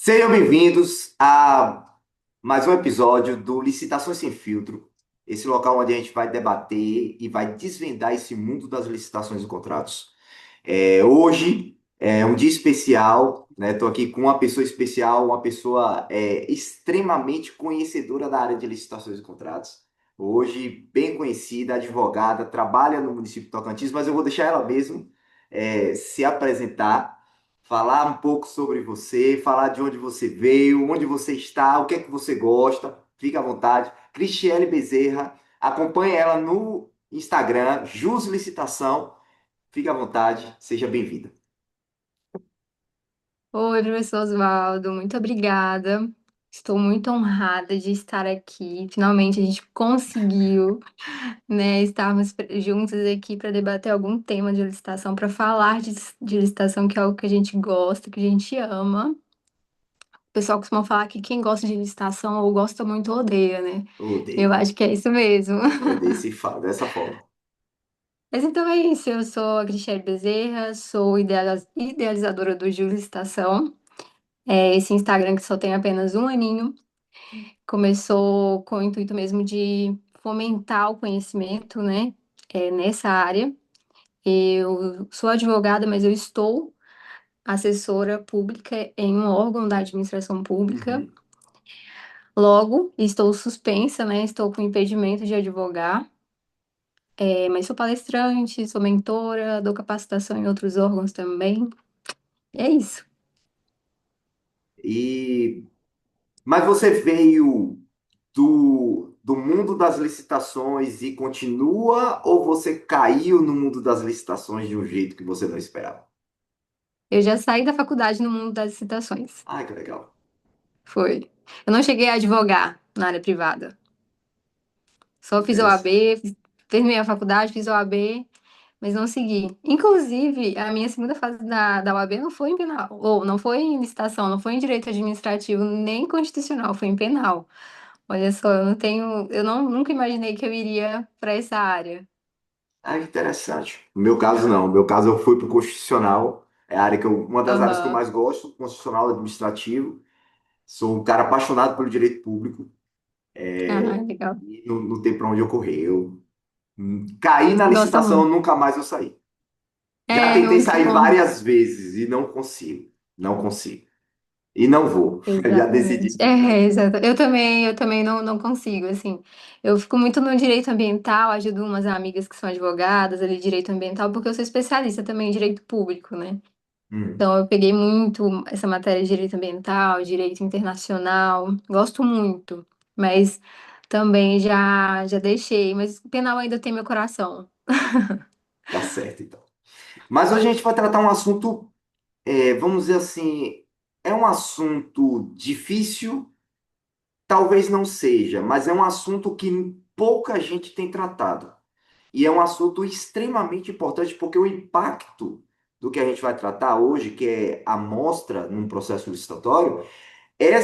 Sejam bem-vindos a mais um episódio do Licitações Sem Filtro, esse local onde a gente vai debater e vai desvendar esse mundo das licitações e contratos. Hoje é um dia especial, né? Estou aqui com uma pessoa especial, uma pessoa extremamente conhecedora da área de licitações e contratos. Hoje, bem conhecida, advogada, trabalha no município de Tocantins, mas eu vou deixar ela mesmo se apresentar, falar um pouco sobre você, falar de onde você veio, onde você está, o que é que você gosta. Fique à vontade. Cristiane Bezerra, acompanhe ela no Instagram, Jus Licitação. Fique à vontade, seja bem-vinda. Oi, professor Oswaldo, muito obrigada. Estou muito honrada de estar aqui. Finalmente a gente conseguiu, né, estarmos juntos aqui para debater algum tema de licitação, para falar de licitação, que é algo que a gente gosta, que a gente ama. O pessoal costuma falar que quem gosta de licitação ou gosta muito ou odeia, né? Eu Odeio. acho que é isso mesmo. É dessa forma. Mas então é isso, eu sou a Cristiane Bezerra, sou idealizadora do Gil Licitação. É esse Instagram que só tem apenas um aninho. Começou com o intuito mesmo de fomentar o conhecimento, né, nessa área. Eu sou advogada, mas eu estou assessora pública em um órgão da administração pública. Uhum. Logo, estou suspensa, né, estou com impedimento de advogar. Mas sou palestrante, sou mentora, dou capacitação em outros órgãos também. É isso. E mas você veio do mundo das licitações e continua, ou você caiu no mundo das licitações de um jeito que você não esperava? Eu já saí da faculdade no mundo das licitações. Ai, que legal. Foi. Eu não cheguei a advogar na área privada. Só fiz Interessante. OAB, terminei a faculdade, fiz OAB, mas não segui. Inclusive, a minha segunda fase da OAB não foi em penal, ou não foi em licitação, não foi em direito administrativo, nem constitucional, foi em penal. Olha só, eu não, nunca imaginei que eu iria para essa área. Ah, que interessante. No meu caso, não. No meu caso, eu fui para o constitucional. É a área uma das áreas que eu Aham. mais gosto, constitucional administrativo. Sou um cara apaixonado pelo direito público. Ah, legal. E não tem para onde eu correr. Caí na Gosta licitação, muito. nunca mais eu saí. Já É, tentei muito sair bom. várias vezes e não consigo. Não consigo. E não vou. Já decidi Exatamente. que não. Exato. Eu também não consigo, assim. Eu fico muito no direito ambiental, ajudo umas amigas que são advogadas ali, direito ambiental, porque eu sou especialista também em direito público, né? Hum, Então, eu peguei muito essa matéria de direito ambiental, direito internacional, gosto muito, mas também já deixei, mas penal ainda tem meu coração. tá certo, então. Mas hoje a gente vai tratar um assunto, vamos dizer assim, é um assunto difícil. Talvez não seja, mas é um assunto que pouca gente tem tratado. E é um assunto extremamente importante porque o impacto do que a gente vai tratar hoje, que é a amostra num processo licitatório, é,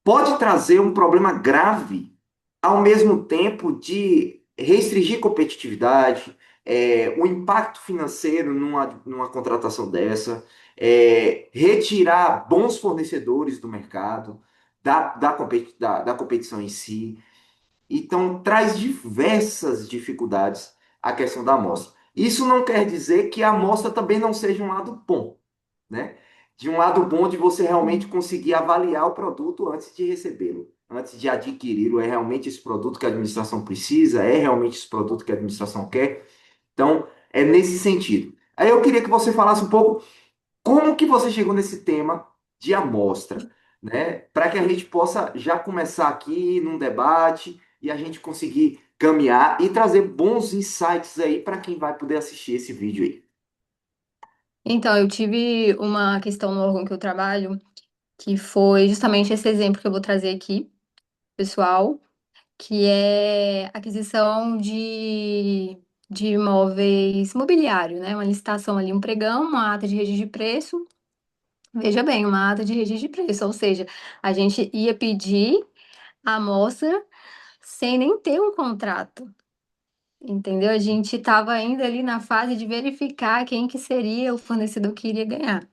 pode trazer um problema grave, ao mesmo tempo de restringir competitividade, o impacto financeiro numa contratação dessa, retirar bons fornecedores do mercado, da competição em si. Então, traz diversas dificuldades a questão da amostra. Isso não quer dizer que a amostra também não seja um lado bom, né? De um lado bom de você realmente conseguir avaliar o produto antes de recebê-lo, antes de adquiri-lo. É realmente esse produto que a administração precisa? É realmente esse produto que a administração quer? Então, é nesse sentido. Aí eu queria que você falasse um pouco como que você chegou nesse tema de amostra, né? Para que a gente possa já começar aqui num debate e a gente conseguir caminhar e trazer bons insights aí para quem vai poder assistir esse vídeo aí. Então, eu tive uma questão no órgão que eu trabalho, que foi justamente esse exemplo que eu vou trazer aqui, pessoal, que é aquisição de imóveis imobiliário, né? Uma licitação ali, um pregão, uma ata de registro de preço. Veja bem, uma ata de registro de preço, ou seja, a gente ia pedir a amostra sem nem ter um contrato, entendeu? A gente estava ainda ali na fase de verificar quem que seria o fornecedor que iria ganhar.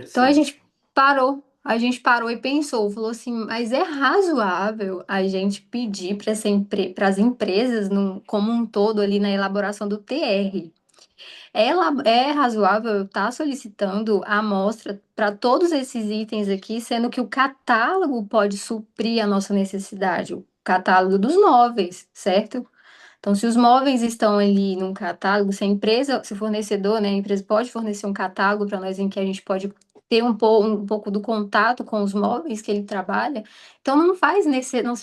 Então a Interessante. gente parou. a gente parou e pensou, falou assim, mas é razoável a gente pedir para as empresas como um todo ali na elaboração do TR. É razoável eu estar solicitando a amostra para todos esses itens aqui, sendo que o catálogo pode suprir a nossa necessidade, o catálogo dos móveis, certo? Então, se os móveis estão ali num catálogo, se a empresa, se o fornecedor, né, a empresa pode fornecer um catálogo para nós em que a gente pode ter um pouco do contato com os móveis que ele trabalha, então não se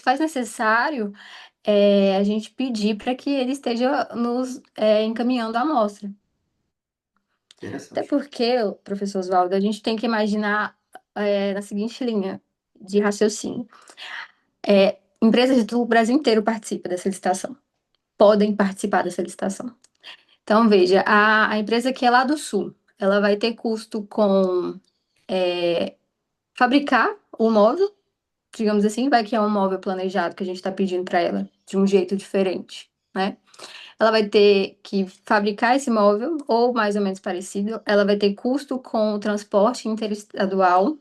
faz necessário a gente pedir para que ele esteja nos encaminhando a amostra. Até Interessante. porque, professor Oswaldo, a gente tem que imaginar na seguinte linha de raciocínio. Empresas do Brasil inteiro participam dessa licitação, podem participar dessa licitação. Então, veja, a empresa que é lá do Sul, ela vai ter custo com fabricar o móvel, digamos assim, vai que é um móvel planejado que a gente está pedindo para ela de um jeito diferente, né? Ela vai ter que fabricar esse móvel, ou mais ou menos parecido, ela vai ter custo com o transporte interestadual,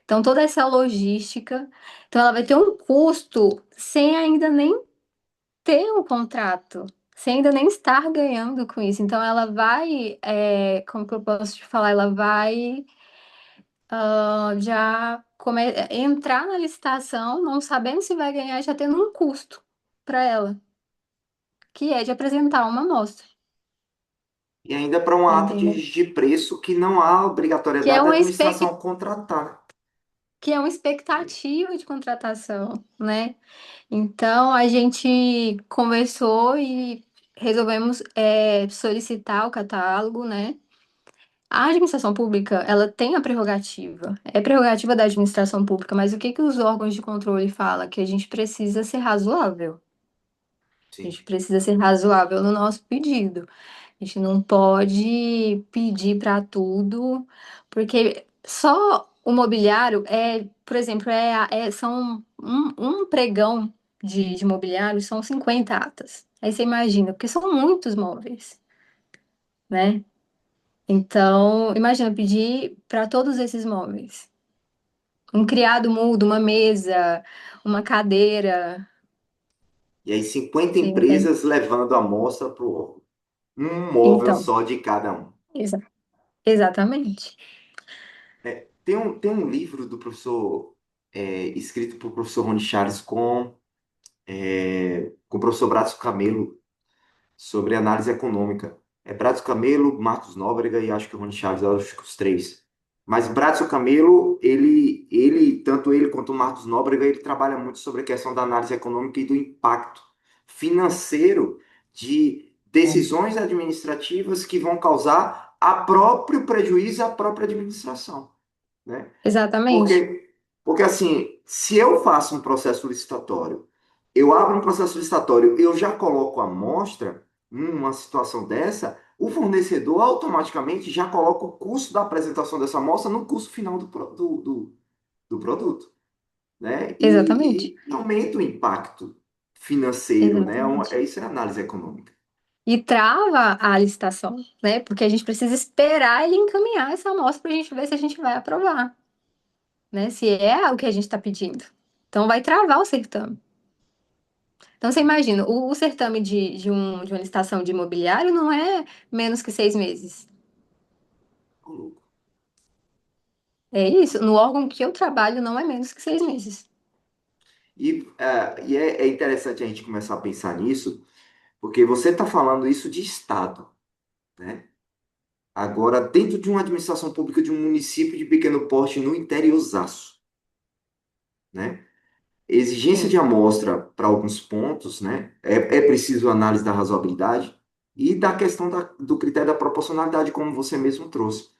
então toda essa logística, então ela vai ter um custo sem ainda nem ter um contrato, sem ainda nem estar ganhando com isso. Então, ela vai, como que eu posso te falar? Ela vai entrar na licitação, não sabendo se vai ganhar, já tendo um custo para ela, que é de apresentar uma amostra, E ainda para um tá ato entendendo? de preço que não há Que é obrigatoriedade da uma administração contratar. que é uma expectativa de contratação, né? Então, a gente conversou e resolvemos solicitar o catálogo, né? A administração pública, ela tem a prerrogativa, é prerrogativa da administração pública, mas o que que os órgãos de controle falam? Que a gente precisa ser razoável. A Sim. gente precisa ser razoável no nosso pedido. A gente não pode pedir para tudo, porque só o mobiliário por exemplo, são um pregão de mobiliário são 50 atas. Aí você imagina, porque são muitos móveis, né? Então, imagina pedir para todos esses móveis. Um criado mudo, uma mesa, uma cadeira. E aí 50 Você entende? empresas levando a amostra para o órgão. Um móvel Então, só de cada um. exa- exatamente. Tem um livro do professor, escrito por professor Rony Charles com o professor Braz Camelo, sobre análise econômica. É Braz Camelo, Marcos Nóbrega e acho que o Rony Chaves, acho que os três. Mas Braz Camelo, tanto ele quanto o Marcos Nóbrega, ele trabalha muito sobre a questão da análise econômica e do impacto financeiro de É, decisões administrativas que vão causar a próprio prejuízo à própria administração, né? exatamente. Porque assim, se eu faço um processo licitatório, eu abro um processo licitatório, eu já coloco a amostra numa situação dessa, o fornecedor automaticamente já coloca o custo da apresentação dessa amostra no custo final do produto, né? Exatamente. E aumenta o impacto financeiro, né? Exatamente. Isso é análise econômica. E trava a licitação, né? Porque a gente precisa esperar ele encaminhar essa amostra para a gente ver se a gente vai aprovar, né? Se é o que a gente está pedindo. Então, vai travar o certame. Então, você imagina, o certame de uma licitação de imobiliário não é menos que 6 meses. Ô, louco. É isso. No órgão que eu trabalho, não é menos que 6 meses. É interessante a gente começar a pensar nisso, porque você está falando isso de Estado, né? Agora, dentro de uma administração pública de um município de pequeno porte no interiorzaço, né? Exigência de Sim, amostra para alguns pontos, né? É preciso análise da razoabilidade e da questão do critério da proporcionalidade, como você mesmo trouxe,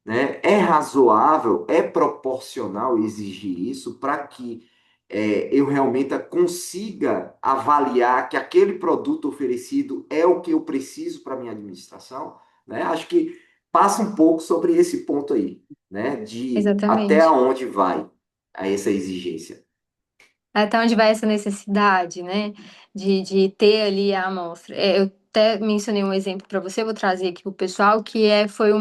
né? É razoável, é proporcional exigir isso para que eu realmente consiga avaliar que aquele produto oferecido é o que eu preciso para minha administração, né? Acho que passa um pouco sobre esse ponto aí, né? De até exatamente. onde vai essa exigência. Até onde vai essa necessidade, né? De ter ali a amostra. Eu até mencionei um exemplo para você, vou trazer aqui para o pessoal, foi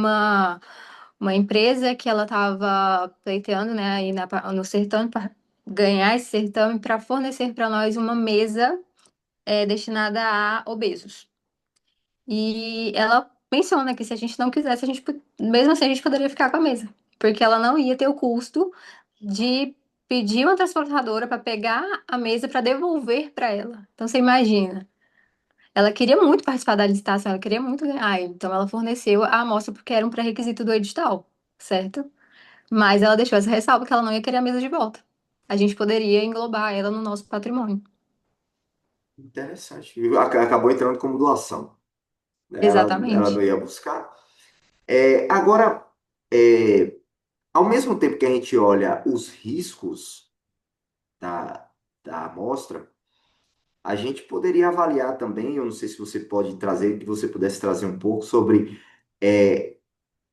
uma empresa que ela estava pleiteando, né, aí no certame, para ganhar esse certame para fornecer para nós uma mesa destinada a obesos. E ela menciona que se a gente não quisesse, mesmo assim a gente poderia ficar com a mesa, porque ela não ia ter o custo de pedir uma transportadora para pegar a mesa para devolver para ela. Então você imagina. Ela queria muito participar da licitação, ela queria muito ganhar, então ela forneceu a amostra porque era um pré-requisito do edital, certo? Mas ela deixou essa ressalva que ela não ia querer a mesa de volta. A gente poderia englobar ela no nosso patrimônio. Interessante. E acabou entrando como doação, né? Ela não Exatamente. ia buscar. Agora, é, ao mesmo tempo que a gente olha os riscos da, da amostra, a gente poderia avaliar também, eu não sei se você pode trazer, que você pudesse trazer um pouco sobre é,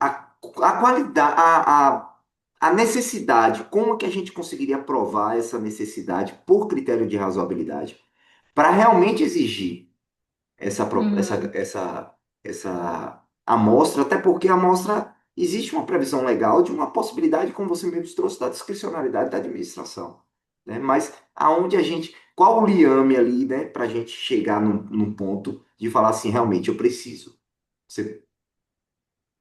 a qualidade, a necessidade, como que a gente conseguiria provar essa necessidade por critério de razoabilidade, para realmente exigir Uhum. essa amostra, até porque a amostra existe uma previsão legal de uma possibilidade, como você mesmo trouxe, da discricionalidade da administração, né? Mas aonde a gente, qual o liame ali, né, para a gente chegar num ponto de falar assim, realmente eu preciso. Você,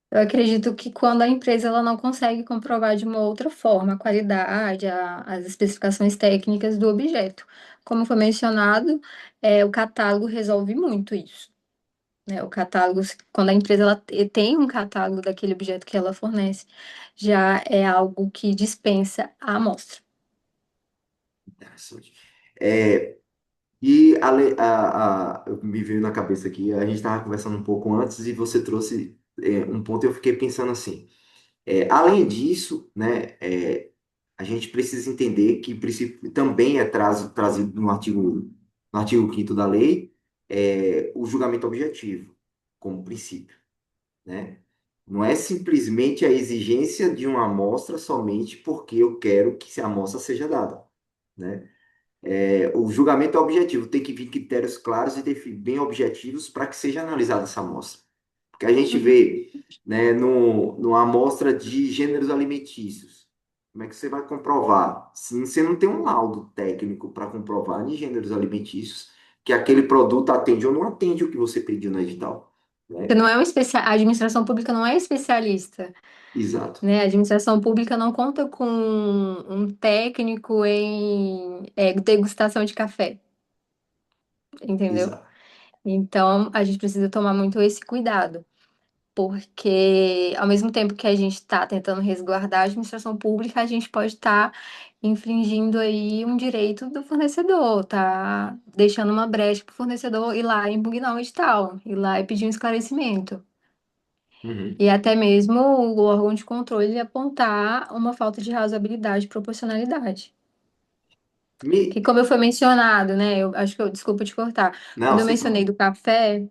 Eu acredito que quando a empresa ela não consegue comprovar de uma outra forma a qualidade, as especificações técnicas do objeto. Como foi mencionado, o catálogo resolve muito isso, né? O catálogo, quando a empresa ela tem um catálogo daquele objeto que ela fornece, já é algo que dispensa a amostra. interessante. Me veio na cabeça aqui, a gente estava conversando um pouco antes e você trouxe um ponto e eu fiquei pensando assim. Além disso, né, a gente precisa entender que também é trazido no artigo 5º da lei, o julgamento objetivo, como princípio, né? Não é simplesmente a exigência de uma amostra somente porque eu quero que a amostra seja dada, né? O julgamento é objetivo, tem que vir critérios claros e bem objetivos para que seja analisada essa amostra. Porque a gente Uhum. vê, né, numa amostra de gêneros alimentícios, como é que você vai comprovar? Se você não tem um laudo técnico para comprovar em gêneros alimentícios que aquele produto atende ou não atende o que você pediu no edital, Porque né? não é a administração pública não é especialista, Exato, né? A administração pública não conta com um técnico em degustação de café, entendeu? exato. Então, a gente precisa tomar muito esse cuidado, porque ao mesmo tempo que a gente está tentando resguardar a administração pública, a gente pode estar infringindo aí um direito do fornecedor, tá deixando uma brecha para o fornecedor ir lá e impugnar o edital, ir lá e pedir um esclarecimento. Uhum. E até mesmo o órgão de controle apontar uma falta de razoabilidade e proporcionalidade. Que Me... como eu foi mencionado, né? Eu acho que desculpa te cortar. Não, Quando eu sem mencionei problema. do café,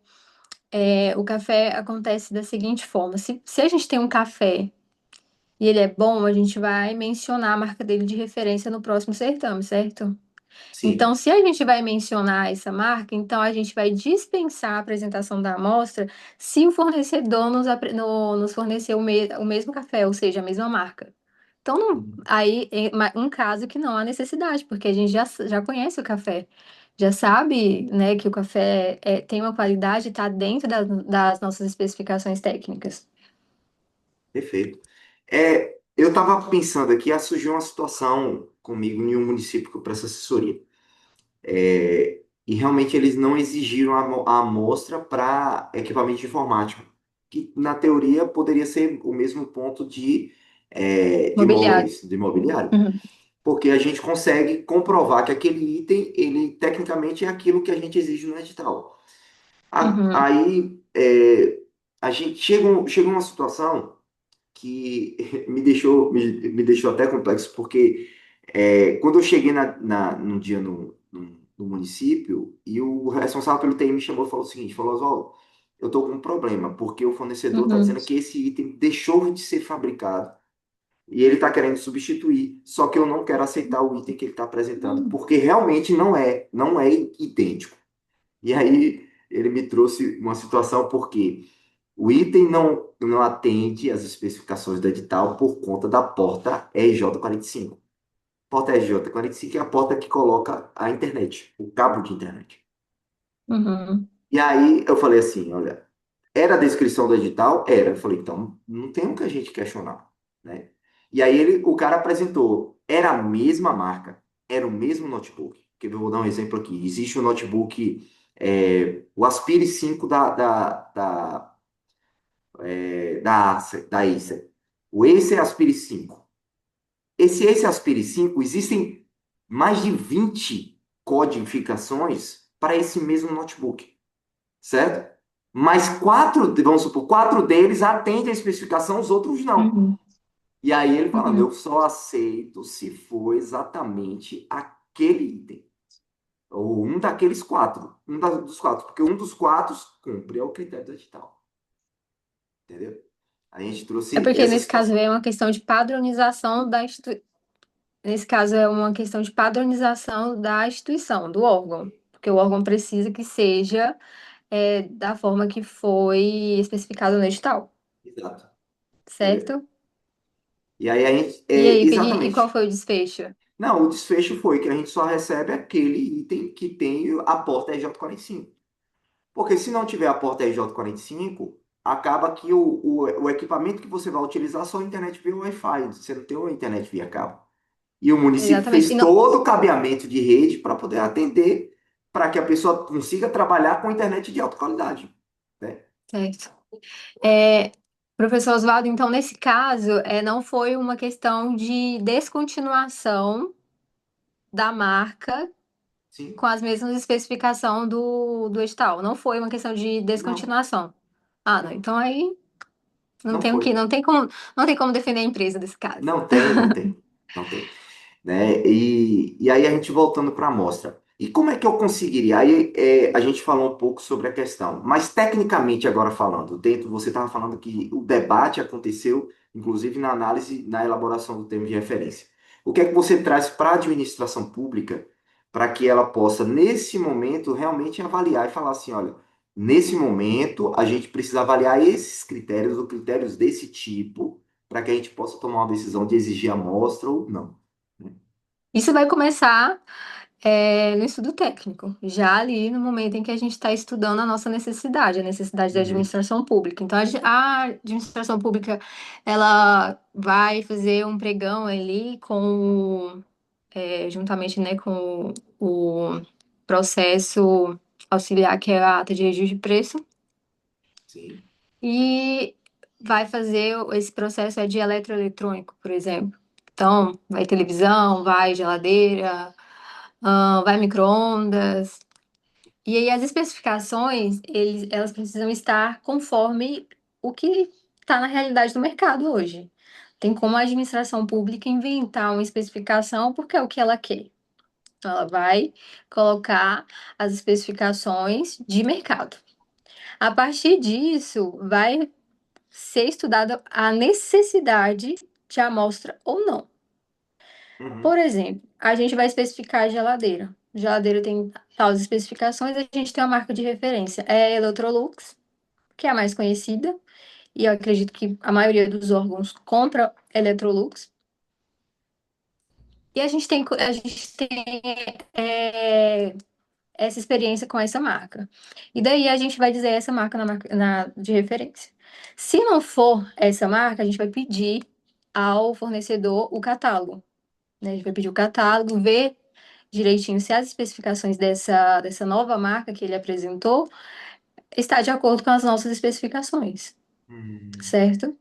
o café acontece da seguinte forma: se a gente tem um café e ele é bom, a gente vai mencionar a marca dele de referência no próximo certame, certo? Então, Sim. se a gente vai mencionar essa marca, então a gente vai dispensar a apresentação da amostra se o fornecedor nos fornecer o mesmo café, ou seja, a mesma marca. Então, aí é um caso que não há necessidade, porque a gente já conhece o café, já sabe, né, que o café tem uma qualidade e está dentro das nossas especificações técnicas. Perfeito. Eu estava pensando aqui, surgiu uma situação comigo em um município que eu presto assessoria. E realmente eles não exigiram a amostra para equipamento informático, que na teoria poderia ser o mesmo ponto de Mobiliário. imóveis, de imobiliário. Uhum, Porque a gente consegue comprovar que aquele item, ele tecnicamente é aquilo que a gente exige no edital. uhum, Aí a gente chega uma situação que me deixou até complexo, porque quando eu cheguei num dia no município, e o responsável pelo TI me chamou e falou o seguinte, falou, Oswaldo, eu estou com um problema, porque o fornecedor está uhum, dizendo que esse item deixou de ser fabricado, e ele está querendo substituir, só que eu não quero aceitar o item que ele está apresentando, uhum. porque realmente não é idêntico. E aí ele me trouxe uma situação, porque O item não atende às especificações do edital por conta da porta RJ45. Porta RJ45 é a porta que coloca a internet, o cabo de internet. Uhum. E aí eu falei assim, olha, era a descrição do edital? Era. Eu falei, então não tem o que a gente questionar, né? E aí o cara apresentou, era a mesma marca, era o mesmo notebook. Que eu vou dar um exemplo aqui. Existe o notebook, o Aspire 5 da Acer. O Acer Aspire 5. Esse Acer Aspire 5, existem mais de 20 codificações para esse mesmo notebook, certo? Mas quatro, vamos supor, quatro deles atendem a especificação, os outros não. Uhum. E aí ele falando, eu Uhum. só aceito se for exatamente aquele item. Ou um daqueles quatro. Dos quatro. Porque um dos quatro cumpre, é o critério do edital. Entendeu? A gente É trouxe porque essa nesse caso situação. é uma questão de padronização da Nesse caso é uma questão de padronização da instituição, do órgão, porque o órgão precisa que seja da forma que foi especificado no edital, Exato. Entendeu? certo? E aí a gente. E aí, e qual Exatamente. foi o desfecho? Não, o desfecho foi que a gente só recebe aquele item que tem a porta RJ45. Porque se não tiver a porta RJ45, acaba que o equipamento que você vai utilizar só a internet via Wi-Fi, você não tem uma internet via cabo. E o município Exatamente. fez E não, todo o cabeamento de rede para poder atender, para que a pessoa consiga trabalhar com internet de alta qualidade, né? certo. É, professor Oswaldo, então, nesse caso, não foi uma questão de descontinuação da marca Sim, com as mesmas especificações do edital. Não foi uma questão de não, descontinuação. Ah, não. não, Então aí não foi. não tem como defender a empresa desse caso. Não tem, não tem, não tem. Né? E aí a gente voltando para a amostra. E como é que eu conseguiria? Aí a gente falou um pouco sobre a questão, mas tecnicamente agora falando, dentro você estava falando que o debate aconteceu, inclusive na análise, na elaboração do termo de referência. O que é que você traz para a administração pública para que ela possa, nesse momento, realmente avaliar e falar assim, olha, nesse momento a gente precisa avaliar esses critérios ou critérios desse tipo para que a gente possa tomar uma decisão de exigir amostra ou não, né? Isso vai começar no estudo técnico, já ali no momento em que a gente está estudando a nossa necessidade, a necessidade da Uhum. administração pública. Então, a administração pública, ela vai fazer um pregão ali juntamente, né, com o processo auxiliar, que é a ata de registro de preço, Sim. e vai fazer esse processo de eletroeletrônico, por exemplo. Então, vai televisão, vai geladeira, vai micro-ondas. E aí as especificações, elas precisam estar conforme o que está na realidade do mercado hoje. Tem como a administração pública inventar uma especificação porque é o que ela quer. Então, ela vai colocar as especificações de mercado. A partir disso, vai ser estudada a necessidade de amostra ou não. Por Uhum. exemplo, a gente vai especificar a geladeira. Geladeira tem tais especificações, a gente tem uma marca de referência. É a Electrolux, que é a mais conhecida, e eu acredito que a maioria dos órgãos compra Electrolux. E a gente tem essa experiência com essa marca. E daí a gente vai dizer essa marca de referência. Se não for essa marca, a gente vai pedir ao fornecedor o catálogo, né? A gente vai pedir o catálogo, ver direitinho se as especificações dessa nova marca que ele apresentou está de acordo com as nossas especificações, Uhum. certo?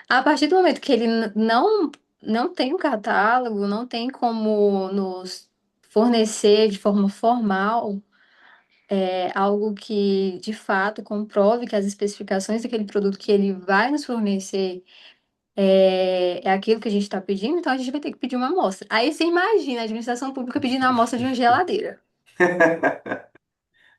A partir do momento que ele não tem o catálogo, não tem como nos fornecer de forma formal algo que de fato comprove que as especificações daquele produto que ele vai nos fornecer é aquilo que a gente está pedindo, então a gente vai ter que pedir uma amostra. Aí você imagina a administração pública pedindo a amostra de uma geladeira.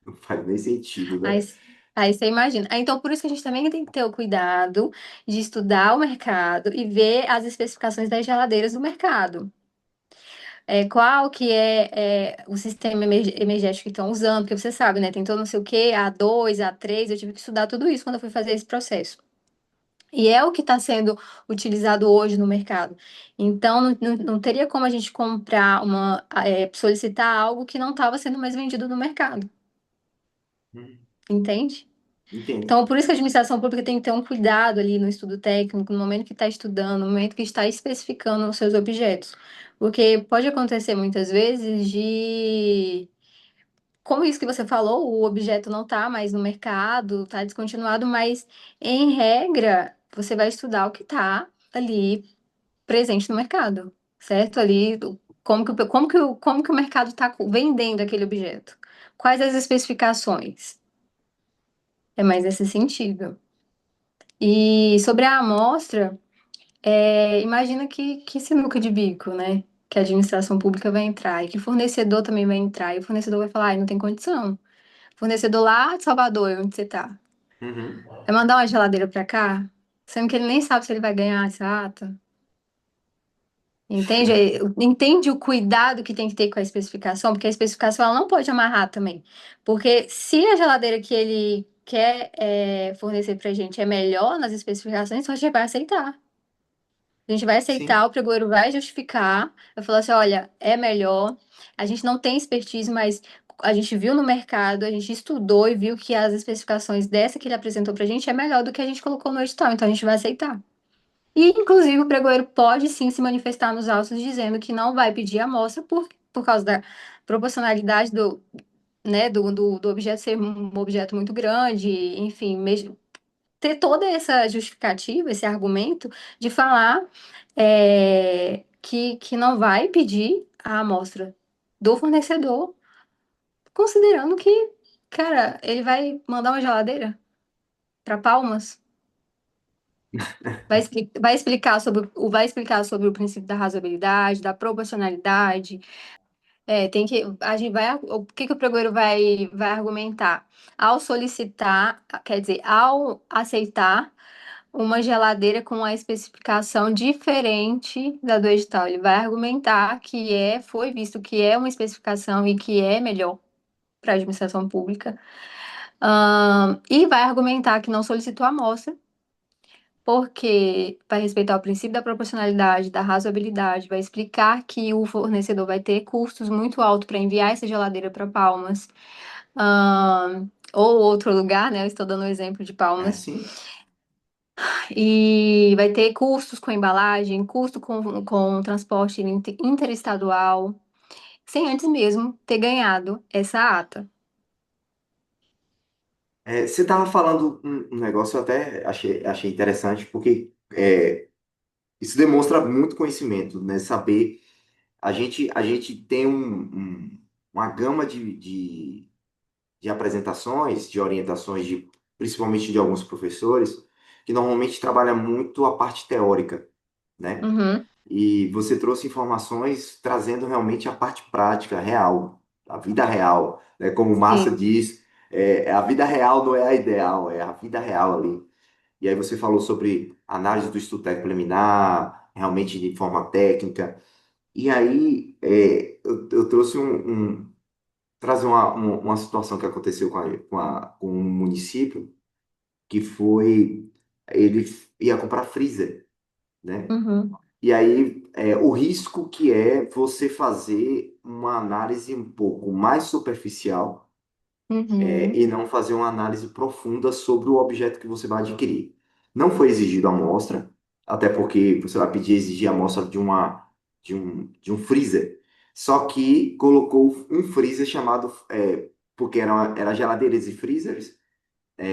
Não faz nem sentido, Aí, né? aí você imagina. Então, por isso que a gente também tem que ter o cuidado de estudar o mercado e ver as especificações das geladeiras do mercado. qual que é o sistema energético que estão usando, porque você sabe, né? Tem todo não sei o quê, A2, A3, eu tive que estudar tudo isso quando eu fui fazer esse processo. E é o que está sendo utilizado hoje no mercado. Então, não teria como a gente comprar solicitar algo que não estava sendo mais vendido no mercado, Hum, entende? Entendo. Então, por isso que a administração pública tem que ter um cuidado ali no estudo técnico, no momento que está estudando, no momento que está especificando os seus objetos. Porque pode acontecer muitas vezes como isso que você falou, o objeto não está mais no mercado, está descontinuado, mas em regra, você vai estudar o que está ali presente no mercado, certo? Ali, como que o mercado está vendendo aquele objeto? Quais as especificações? É mais nesse sentido. E sobre a amostra, imagina que sinuca de bico, né? Que a administração pública vai entrar e que o fornecedor também vai entrar, e o fornecedor vai falar, ai, não tem condição. Fornecedor lá de Salvador, onde você tá? Uhum. Vai mandar uma geladeira pra cá, sendo que ele nem sabe se ele vai ganhar essa ata. Entende? Entende o cuidado que tem que ter com a especificação, porque a especificação ela não pode amarrar também. Porque se a geladeira que ele quer fornecer pra gente é melhor nas especificações, então a gente vai aceitar. A gente vai Sim, aceitar, o pregoeiro vai justificar, vai falar assim, olha, é melhor, a gente não tem expertise, mas a gente viu no mercado, a gente estudou e viu que as especificações dessa que ele apresentou pra gente é melhor do que a gente colocou no edital, então a gente vai aceitar. E, inclusive, o pregoeiro pode sim se manifestar nos autos dizendo que não vai pedir amostra por causa da proporcionalidade do objeto ser um objeto muito grande, enfim, ter toda essa justificativa, esse argumento de falar que não vai pedir a amostra do fornecedor, considerando que, cara, ele vai mandar uma geladeira para Palmas. Vai explicar sobre o princípio da razoabilidade, da proporcionalidade. A gente vai, o que que o pregoeiro vai argumentar? Ao solicitar, quer dizer, ao aceitar uma geladeira com uma especificação diferente da do edital, ele vai argumentar que foi visto que é uma especificação e que é melhor para a administração pública, e vai argumentar que não solicitou amostra porque vai respeitar o princípio da proporcionalidade, da razoabilidade, vai explicar que o fornecedor vai ter custos muito altos para enviar essa geladeira para Palmas, ou outro lugar, né? Eu estou dando o exemplo de Palmas. sim. E vai ter custos com embalagem, custo com transporte interestadual, sem antes mesmo ter ganhado essa ata. Você estava falando um negócio, eu até achei interessante, porque isso demonstra muito conhecimento, né? Saber, a gente tem uma gama de apresentações, de orientações, principalmente de alguns professores, que normalmente trabalha muito a parte teórica, né? Uhum, E você trouxe informações trazendo realmente a parte prática, real, a vida real, né? Como o Márcio sim. diz, a vida real não é a ideal, é a vida real ali. E aí você falou sobre análise do estudo técnico preliminar, realmente de forma técnica. E aí eu trouxe trazer uma situação que aconteceu com um município, que foi, ele ia comprar freezer, né? Uhum, E aí, o risco que é você fazer uma análise um pouco mais superficial, uhum, e não fazer uma análise profunda sobre o objeto que você vai adquirir. Não foi exigido a amostra, até porque você vai pedir exigir a amostra de um freezer. Só que colocou um freezer chamado, porque era geladeiras e freezers,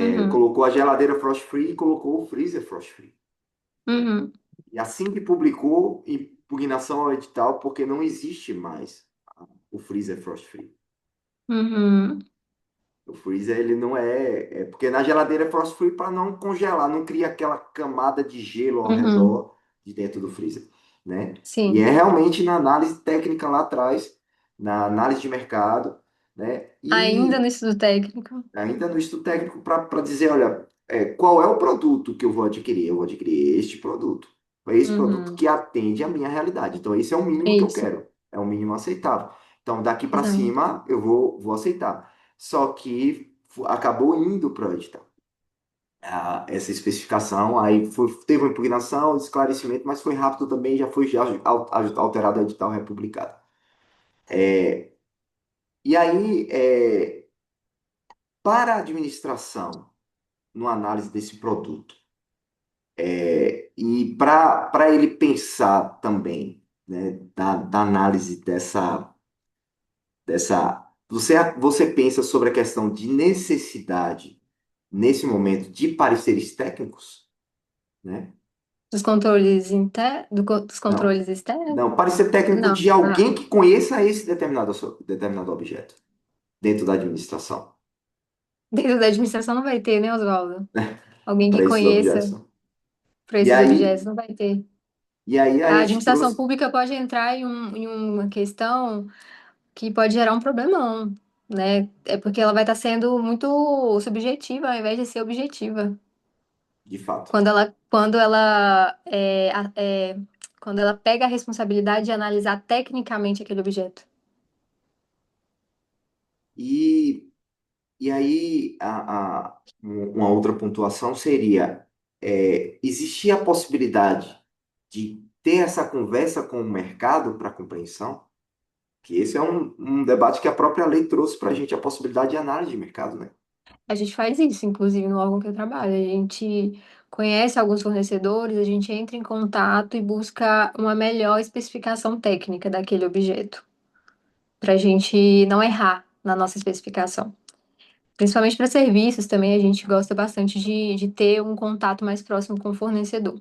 uhum, colocou a geladeira frost free e colocou o freezer frost free, né? uhum, E assim que publicou, impugnação ao edital, porque não existe mais o freezer frost free. uhum, O freezer, ele não porque na geladeira é frost free para não congelar, não cria aquela camada de gelo ao uhum, redor de dentro do freezer, né? E sim. é realmente na análise técnica lá atrás, na análise de mercado, né? Ainda no E estudo técnico. ainda no estudo técnico para dizer, olha, qual é o produto que eu vou adquirir? Eu vou adquirir este produto. É esse produto Uhum, que atende à minha realidade. Então, esse é o mínimo que eu isso. quero. é o mínimo aceitável. Então, daqui para Exato. cima, vou aceitar. Só que acabou indo para o edital. Essa especificação, teve uma impugnação, esclarecimento, mas foi rápido também, já alterado o edital republicado. E aí, para a administração, numa análise desse produto, e para ele pensar também, né, da análise você pensa sobre a questão de necessidade, nesse momento, de pareceres técnicos, né? Dos controles dos Não, controles externos? não, parecer técnico Não. de Ah, alguém que conheça esse determinado objeto dentro da administração, dentro da administração não vai ter, né, Oswaldo? Alguém que para esses objetos, conheça não. para E esses objetos aí, não vai ter. e aí a A gente administração trouxe, pública pode entrar em uma questão que pode gerar um problemão, né? É porque ela vai estar sendo muito subjetiva ao invés de ser objetiva. de fato. Quando ela pega a responsabilidade de analisar tecnicamente aquele objeto. E E aí, uma outra pontuação seria: existia a possibilidade de ter essa conversa com o mercado para compreensão? Que esse é um debate que a própria lei trouxe para a gente, a possibilidade de análise de mercado, né? A gente faz isso, inclusive, no órgão que eu trabalho. A gente conhece alguns fornecedores, a gente entra em contato e busca uma melhor especificação técnica daquele objeto, para a gente não errar na nossa especificação. Principalmente para serviços também, a gente gosta bastante de ter um contato mais próximo com o fornecedor.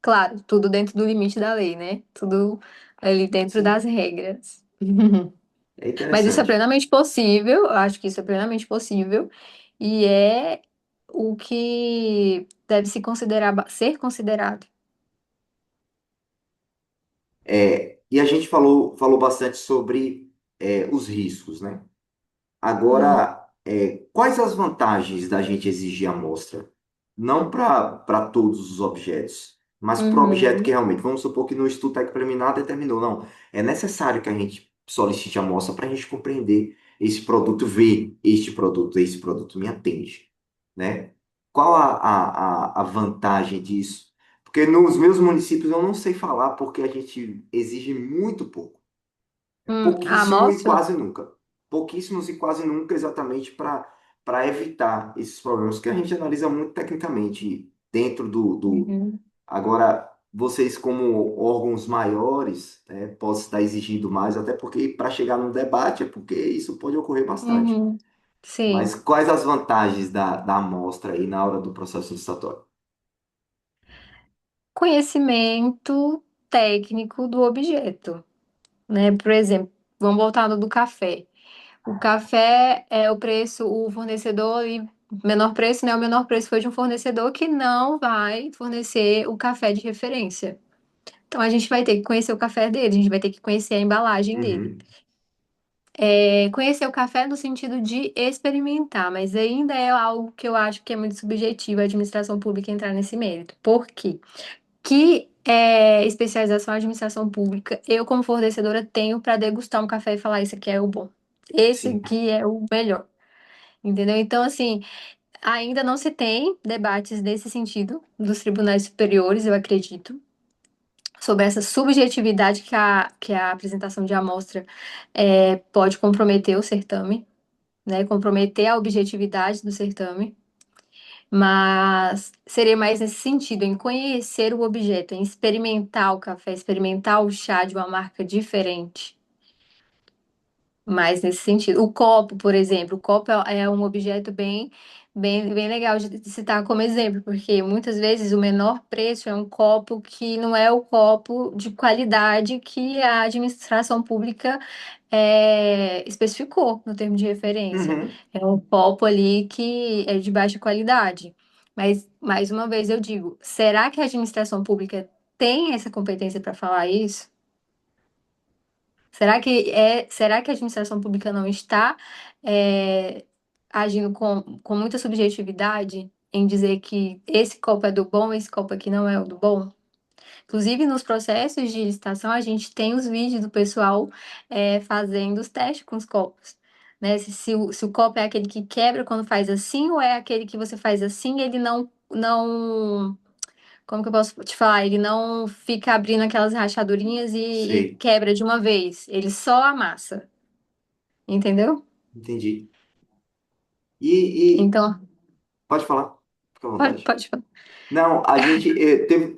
Claro, tudo dentro do limite da lei, né? Tudo ali dentro das Sim, regras. é Mas isso é interessante. plenamente possível, eu acho que isso é plenamente possível, e é o que deve se considerar, ser considerado. E a gente falou bastante sobre os riscos, né? Uhum, Agora, quais as vantagens da gente exigir amostra? Não para todos os objetos, mas para o objeto que uhum, realmente, vamos supor que no estudo técnico preliminar determinou, não, é necessário que a gente solicite amostra para a gente compreender esse produto, ver esse produto me atende, né? Qual a vantagem disso? Porque nos meus municípios eu não sei falar porque a gente exige muito pouco. A Pouquíssimo e amostra? quase nunca. Pouquíssimos e quase nunca, exatamente para evitar esses problemas que a gente analisa muito tecnicamente dentro do. Uhum, Agora, vocês, como órgãos maiores, podem estar exigindo mais, até porque para chegar num debate é porque isso pode ocorrer bastante. uhum, Mas sim. quais as vantagens da amostra aí na hora do processo licitatório? Conhecimento técnico do objeto, né? Por exemplo, vamos voltar no do café. O café é o preço, o fornecedor e menor preço, né? O menor preço foi de um fornecedor que não vai fornecer o café de referência. Então a gente vai ter que conhecer o café dele, a gente vai ter que conhecer a embalagem dele. Uhum, Conhecer o café no sentido de experimentar, mas ainda é algo que eu acho que é muito subjetivo a administração pública entrar nesse mérito. Por quê? Especialização em administração pública, eu como fornecedora tenho para degustar um café e falar, esse aqui é o bom. Esse sim. aqui é o melhor. Entendeu? Então, assim, ainda não se tem debates nesse sentido dos tribunais superiores, eu acredito, sobre essa subjetividade que a apresentação de amostra pode comprometer o certame, né? Comprometer a objetividade do certame. Mas seria mais nesse sentido, em conhecer o objeto, em experimentar o café, experimentar o chá de uma marca diferente. Mais nesse sentido. O copo, por exemplo, o copo é um objeto bem legal de citar como exemplo, porque muitas vezes o menor preço é um copo que não é o copo de qualidade que a administração pública especificou no termo de referência. Uhum. É um copo ali que é de baixa qualidade. Mas, mais uma vez, eu digo, será que a administração pública tem essa competência para falar isso? Será que a administração pública não está é, agindo com muita subjetividade em dizer que esse copo é do bom, esse copo aqui não é o do bom? Inclusive, nos processos de licitação, a gente tem os vídeos do pessoal fazendo os testes com os copos. Né? Se o copo é aquele que quebra quando faz assim, ou é aquele que você faz assim, ele não, como que eu posso te falar? Ele não fica abrindo aquelas rachadurinhas e Sei, quebra de uma vez. Ele só amassa. Entendeu? entendi. E Então, pode falar, fica à vontade. pode falar. Não, a gente,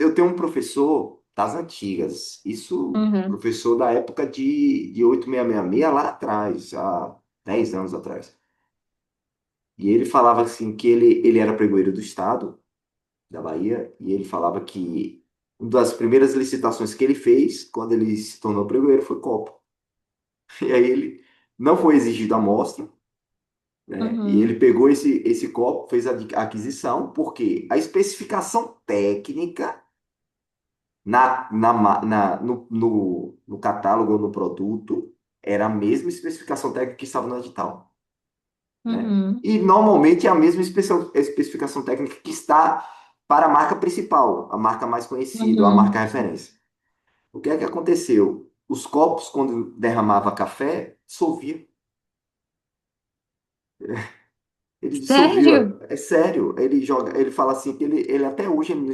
eu tenho um professor das antigas, isso, Uhum, professor da época de 8666 lá atrás, há 10 anos atrás. E ele falava assim que ele era pregoeiro do estado, da Bahia, e ele falava que uma das primeiras licitações que ele fez, quando ele se tornou pregoeiro, foi copo. E aí ele não foi exigido a amostra, né? E ele uhum, pegou esse copo, fez a aquisição, porque a especificação técnica no catálogo ou no produto era a mesma especificação técnica que estava no edital, né? uhum, E normalmente é a mesma especificação técnica que está para a marca principal, a marca mais conhecida, a marca uhum. referência. O que é que aconteceu? Os copos, quando derramava café, dissolvia. Ele dissolvia. Sério? É sério. Ele joga, ele fala assim que ele até hoje ele não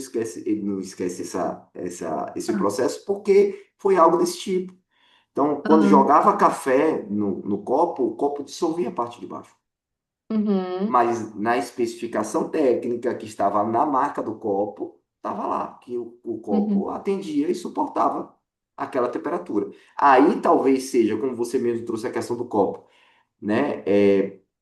esquece esse Ah, processo porque foi algo desse tipo. Então, quando aham, jogava café no copo, o copo dissolvia a parte de baixo. uhum, Mas na especificação técnica que estava na marca do copo, estava lá que o copo uhum, atendia e suportava aquela temperatura. Aí talvez seja, como você mesmo trouxe a questão do copo, né?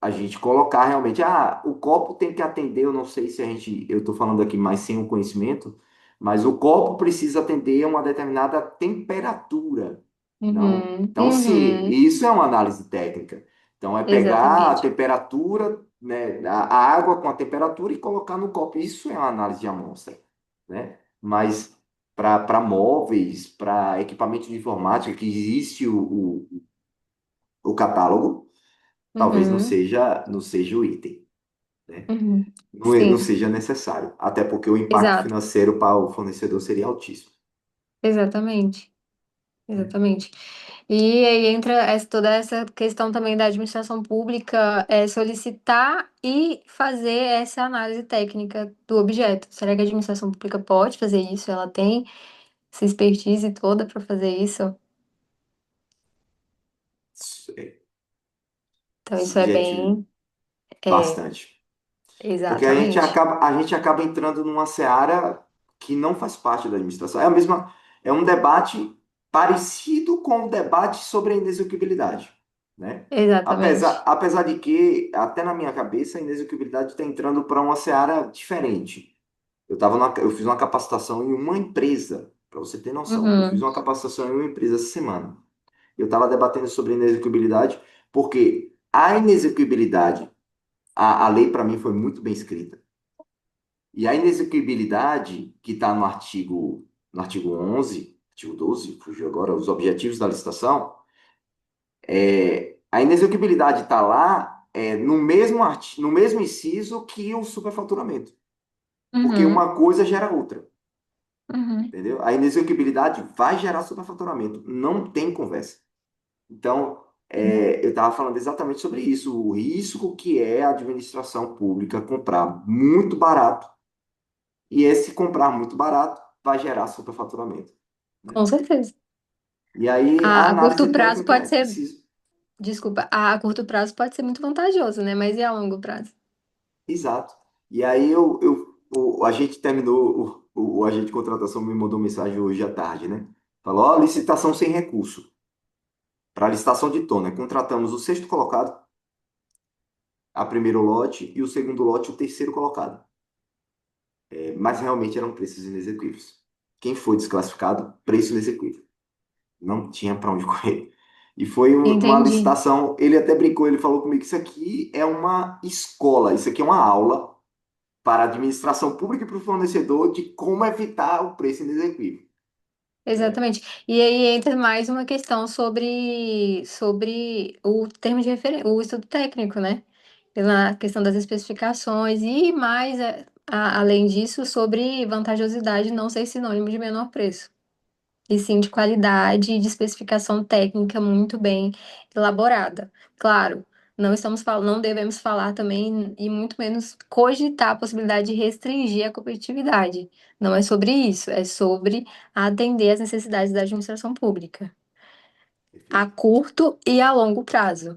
A gente colocar realmente, o copo tem que atender, eu não sei se eu estou falando aqui mais sem o conhecimento, mas o copo precisa atender a uma determinada temperatura, não? uhum, Então, sim, uhum. isso é uma análise técnica. Então, é pegar a Exatamente. temperatura, né, a água com a temperatura e colocar no copo. Isso é uma análise de amostra, né? Mas para móveis, para equipamento de informática, que existe o catálogo, talvez Uhum, não seja o item, né? uhum. Não Sim, seja necessário, até porque o impacto exato, financeiro para o fornecedor seria altíssimo, exatamente, né? exatamente. E aí entra toda essa questão também da administração pública, solicitar e fazer essa análise técnica do objeto. Será que a administração pública pode fazer isso? Ela tem essa expertise toda para fazer isso? É Então, isso é subjetivo bem. É, bastante. Porque exatamente. a gente acaba entrando numa seara que não faz parte da administração. É um debate parecido com o debate sobre a inexequibilidade, né? Exatamente. Apesar de que, até na minha cabeça, a inexequibilidade está entrando para uma seara diferente. Eu fiz uma capacitação em uma empresa, para você ter noção. Eu fiz Uhum, uma capacitação em uma empresa essa semana. Eu estava debatendo sobre inexequibilidade, porque a inexequibilidade, a lei para mim foi muito bem escrita. E a inexequibilidade, que está no artigo 11, artigo 12, fugiu agora, os objetivos da licitação, a inexequibilidade está lá no mesmo inciso que o superfaturamento, porque uhum, uma coisa gera outra. uhum. Entendeu? A inexequibilidade vai gerar superfaturamento, não tem conversa. Então, eu estava falando exatamente sobre isso, o risco que é a administração pública comprar muito barato, e esse comprar muito barato vai gerar superfaturamento, né? Com certeza. E aí a A análise curto prazo técnica é pode ser, preciso. desculpa, a curto prazo pode ser muito vantajoso, né? Mas e a longo prazo? Exato. E aí a gente terminou, o agente de contratação me mandou mensagem hoje à tarde, né? Falou, ó, licitação sem recurso. Para licitação de tona, contratamos o sexto colocado, a primeiro lote, e o segundo lote, o terceiro colocado. Mas realmente eram preços inexequíveis. Quem foi desclassificado? Preço inexequível. Não tinha para onde correr. E foi uma Entendi. licitação. Ele até brincou, ele falou comigo que isso aqui é uma escola, isso aqui é uma aula para a administração pública e para o fornecedor de como evitar o preço inexequível, né? Exatamente. E aí entra mais uma questão sobre o termo de referência, o estudo técnico, né? Pela questão das especificações e mais além disso, sobre vantajosidade não ser sinônimo de menor preço, e sim de qualidade e de especificação técnica muito bem elaborada. Claro, não devemos falar também e muito menos cogitar a possibilidade de restringir a competitividade. Não é sobre isso, é sobre atender às necessidades da administração pública, a Perfeito. curto e a longo prazo.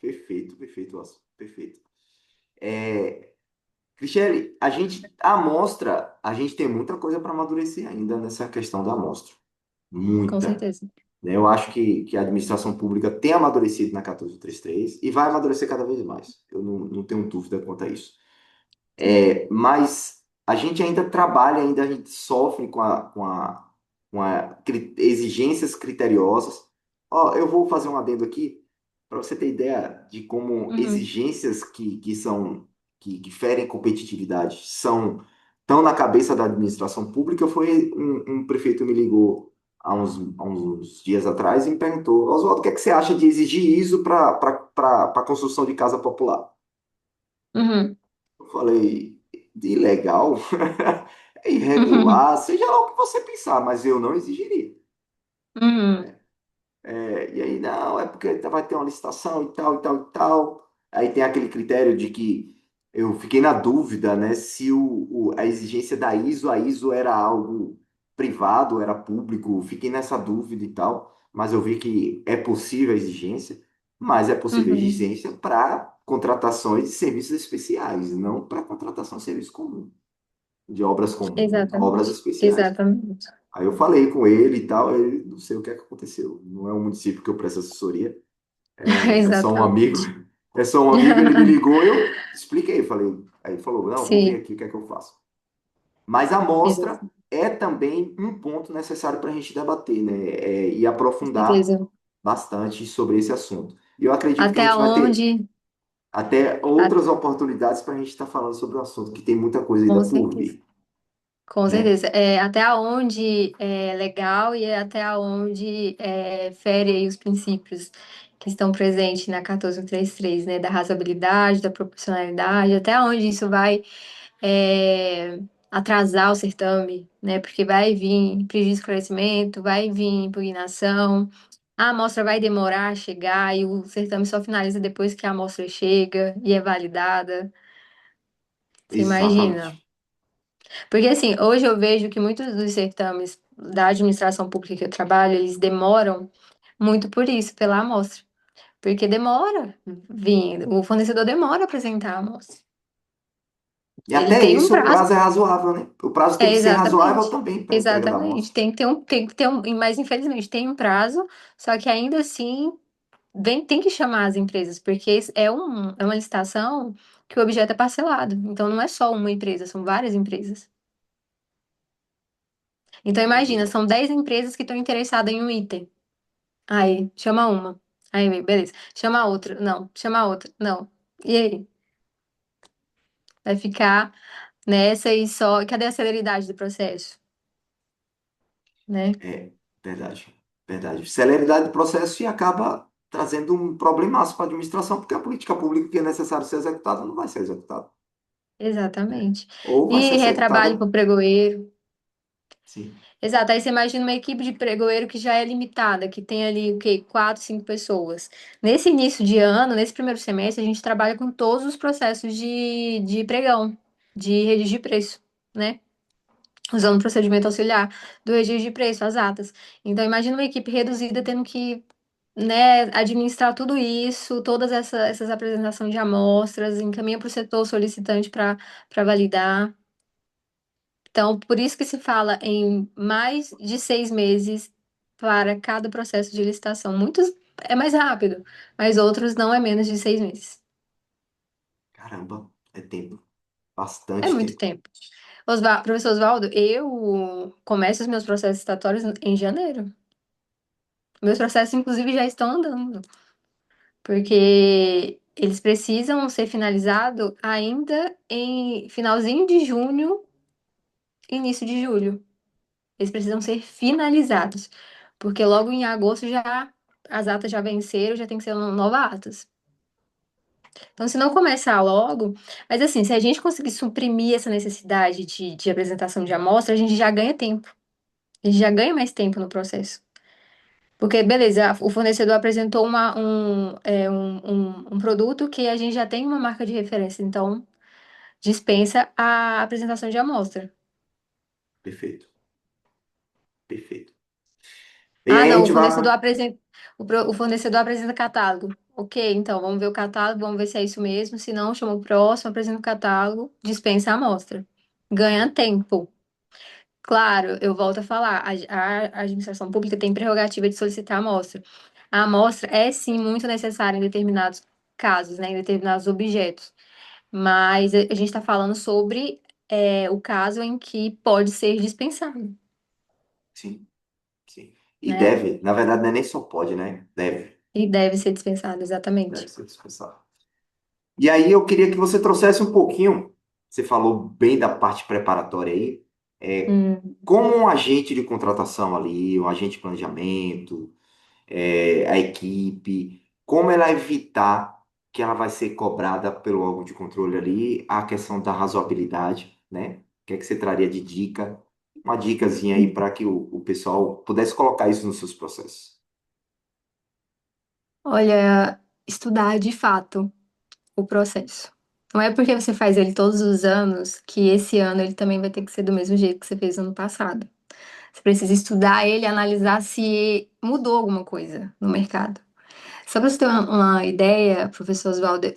Perfeito, perfeito, Wasson. Perfeito. É, Cristiane, a amostra, a gente tem muita coisa para amadurecer ainda nessa questão da amostra. Com Muita. certeza. Né? Eu acho que a administração pública tem amadurecido na 1433 e vai amadurecer cada vez mais. Eu não tenho dúvida quanto a isso. Mas a gente ainda trabalha, ainda a gente sofre com exigências criteriosas. Ó, eu vou fazer um adendo aqui para você ter ideia de como Uhum, exigências que ferem competitividade estão na cabeça da administração pública. Foi um prefeito me ligou há uns dias atrás e me perguntou: Oswaldo, o que é que você acha de exigir ISO para a construção de casa popular? uhum, Eu falei, ilegal, é uhum, irregular, seja lá o que você pensar, mas eu não exigiria. uhum, E aí, não, é porque vai ter uma licitação e tal, e tal, e tal. Aí tem aquele critério de que eu fiquei na dúvida, né, se a exigência da ISO, a ISO era algo privado, era público, fiquei nessa dúvida e tal, mas eu vi que é possível a exigência, mas é possível a uhum. exigência para contratações de serviços especiais, não para contratação de serviço comum, de obras comuns, né, obras Exatamente, especiais. exatamente. Aí eu falei com ele e tal, ele não sei o que é que aconteceu. Não é um município que eu presto assessoria, é só um amigo. Exatamente. É só um amigo, ele me ligou, eu expliquei, falei. Aí ele falou, não, vou ver Sim, aqui o que é que eu faço. Mas a amostra exato. é também um ponto necessário para a gente debater, né? E Com aprofundar certeza. bastante sobre esse assunto. E eu acredito que a Até gente vai ter onde, até a- outras oportunidades para a gente estar falando sobre o assunto, que tem muita coisa ainda com por certeza. vir, Com né? certeza. Até onde é legal e até onde fere aí os princípios que estão presentes na 1433, né? Da razoabilidade, da proporcionalidade, até onde isso vai é, atrasar o certame, né? Porque vai vir pedido de esclarecimento, vai vir impugnação, a amostra vai demorar a chegar e o certame só finaliza depois que a amostra chega e é validada. Você imagina? Exatamente. Porque assim, hoje eu vejo que muitos dos certames da administração pública que eu trabalho, eles demoram muito por isso, pela amostra. Porque demora vir, o fornecedor demora a apresentar a amostra. E Ele até tem um isso o prazo. prazo é razoável, né? O prazo tem que ser razoável Exatamente. também para a entrega da Exatamente. amostra. Tem que ter mas infelizmente tem um prazo, só que ainda assim tem que chamar as empresas, porque é uma licitação que o objeto é parcelado. Então não é só uma empresa, são várias empresas. Então imagina, Entendeu? são 10 empresas que estão interessadas em um item. Aí, chama uma. Aí, beleza. Chama a outra. Não. Chama a outra. Não. E aí? Vai ficar nessa e só. Cadê a celeridade do processo? Né? É, verdade. Verdade. Celeridade do processo e acaba trazendo um problemaço para a administração, porque a política pública que é necessário ser executada não vai ser executada, né? Exatamente. Ou vai ser E retrabalho executada, para o pregoeiro. sim. Exato. Aí você imagina uma equipe de pregoeiro que já é limitada, que tem ali o quê? Quatro, cinco pessoas. Nesse início de ano, nesse primeiro semestre, a gente trabalha com todos os processos de pregão, de registro de preço, né? Usando o procedimento auxiliar do registro de preço, as atas. Então, imagina uma equipe reduzida tendo que, né, administrar tudo isso, essas apresentações de amostras, encaminha para o setor solicitante para validar. Então, por isso que se fala em mais de 6 meses para cada processo de licitação. Muitos é mais rápido, mas outros não é menos de 6 meses. Caramba, é tempo. É Bastante muito tempo. tempo. Professor Oswaldo, eu começo os meus processos licitatórios em janeiro. Meus processos, inclusive, já estão andando, porque eles precisam ser finalizados ainda em finalzinho de junho, início de julho. Eles precisam ser finalizados, porque logo em agosto já as atas já venceram, já tem que ser novas atas. Então, se não começar logo, mas assim, se a gente conseguir suprimir essa necessidade de apresentação de amostra, a gente já ganha tempo. A gente já ganha mais tempo no processo. Porque, beleza, o fornecedor apresentou um produto que a gente já tem uma marca de referência, então dispensa a apresentação de amostra. Perfeito, perfeito. E Ah, aí a não, gente vai. o fornecedor apresenta catálogo. Ok, então vamos ver o catálogo, vamos ver se é isso mesmo. Se não, chama o próximo, apresenta o catálogo, dispensa a amostra. Ganha tempo. Claro, eu volto a falar, a administração pública tem prerrogativa de solicitar a amostra. A amostra é sim muito necessária em determinados casos, né, em determinados objetos. Mas a gente está falando sobre o caso em que pode ser dispensado, Sim, sim. E né? deve, na verdade, não é nem só pode, né? E deve ser dispensado, Deve exatamente. ser dispensado. E aí eu queria que você trouxesse um pouquinho, você falou bem da parte preparatória aí, Hum. como um agente de contratação ali, um agente de planejamento, a equipe, como ela evitar que ela vai ser cobrada pelo órgão de controle ali, a questão da razoabilidade, né? O que é que você traria de dica? Uma dicasinha aí para que o pessoal pudesse colocar isso nos seus processos. Olha, estudar de fato o processo. Não é porque você faz ele todos os anos que esse ano ele também vai ter que ser do mesmo jeito que você fez ano passado. Você precisa estudar ele e analisar se mudou alguma coisa no mercado. Só para você ter uma ideia, professor Oswaldo,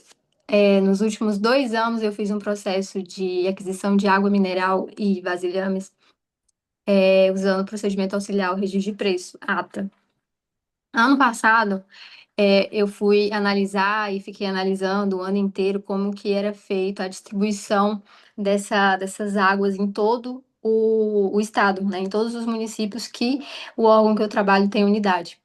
nos últimos 2 anos eu fiz um processo de aquisição de água mineral e vasilhames, usando o procedimento auxiliar, o registro de preço, ATA. Ano passado, eu fui analisar e fiquei analisando o ano inteiro como que era feita a distribuição dessas águas em todo o estado, né, em todos os municípios que o órgão que eu trabalho tem unidade.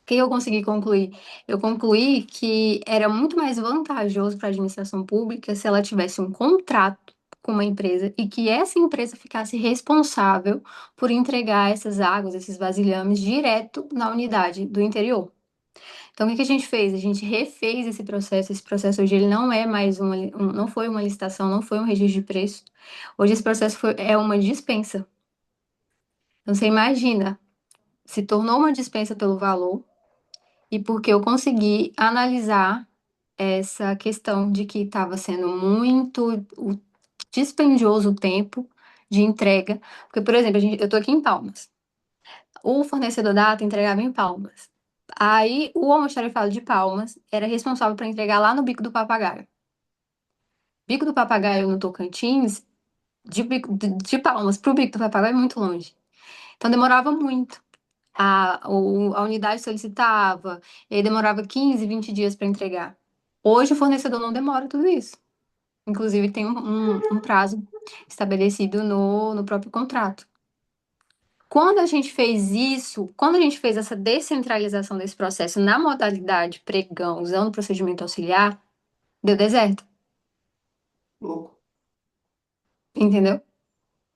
O que eu consegui concluir? Eu concluí que era muito mais vantajoso para a administração pública se ela tivesse um contrato com uma empresa e que essa empresa ficasse responsável por entregar essas águas, esses vasilhames, direto na unidade do interior. Então, o que que a gente fez? A gente refez esse processo. Esse processo hoje ele não é mais não foi uma licitação, não foi um registro de preço. Hoje esse processo é uma dispensa. Então, você imagina, se tornou uma dispensa pelo valor e porque eu consegui analisar essa questão de que estava sendo dispendioso o tempo de entrega. Porque, por exemplo, eu estou aqui em Palmas. O fornecedor da ATA entregava em Palmas. Aí, o almoxarifado de Palmas era responsável para entregar lá no Bico do Papagaio. Bico do Papagaio, no Tocantins, de Palmas para o Bico do Papagaio é muito longe. Então, demorava muito. A unidade solicitava, e aí demorava 15, 20 dias para entregar. Hoje, o fornecedor não demora tudo isso. Inclusive, tem um prazo estabelecido no próprio contrato. Quando a gente fez isso, quando a gente fez essa descentralização desse processo na modalidade pregão, usando o procedimento auxiliar, deu deserto, Louco. entendeu?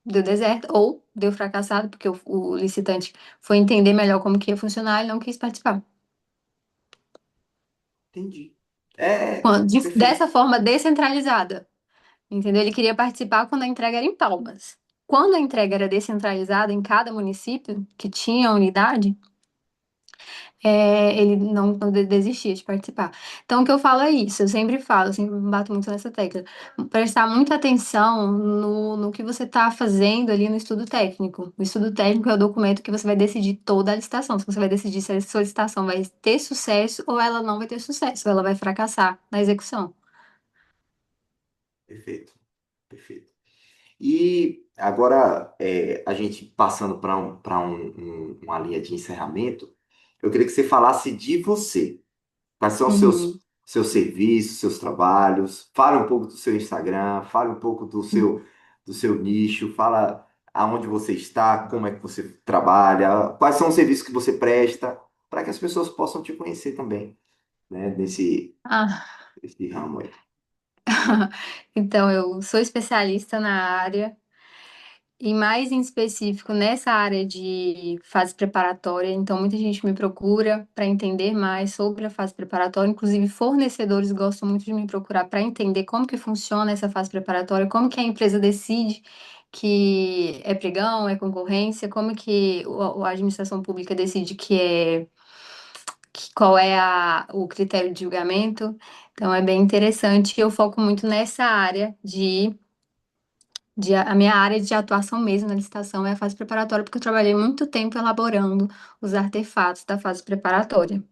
Deu deserto ou deu fracassado, porque o licitante foi entender melhor como que ia funcionar e não quis participar. Entendi. Dessa Perfeito. forma descentralizada, entendeu? Ele queria participar quando a entrega era em Palmas. Quando a entrega era descentralizada em cada município que tinha unidade, ele não desistia de participar. Então, o que eu falo é isso, eu sempre falo, eu sempre bato muito nessa tecla. Prestar muita atenção no que você está fazendo ali no estudo técnico. O estudo técnico é o documento que você vai decidir toda a licitação. Se você vai decidir se a sua licitação vai ter sucesso ou ela não vai ter sucesso, ou ela vai fracassar na execução. Perfeito. Perfeito. E agora, a gente passando uma linha de encerramento, eu queria que você falasse de você. Quais são os Uhum. seus serviços, seus trabalhos? Fale um pouco do seu Instagram, fale um pouco do seu nicho, fala aonde você está, como é que você trabalha, quais são os serviços que você presta, para que as pessoas possam te conhecer também, né, Ah, nesse ramo aí. então, eu sou especialista na área e mais em específico nessa área de fase preparatória. Então, muita gente me procura para entender mais sobre a fase preparatória. Inclusive, fornecedores gostam muito de me procurar para entender como que funciona essa fase preparatória, como que a empresa decide que é pregão, é concorrência, como que a administração pública decide qual é o critério de julgamento. Então, é bem interessante. Eu foco muito nessa área a minha área de atuação mesmo na licitação é a fase preparatória, porque eu trabalhei muito tempo elaborando os artefatos da fase preparatória,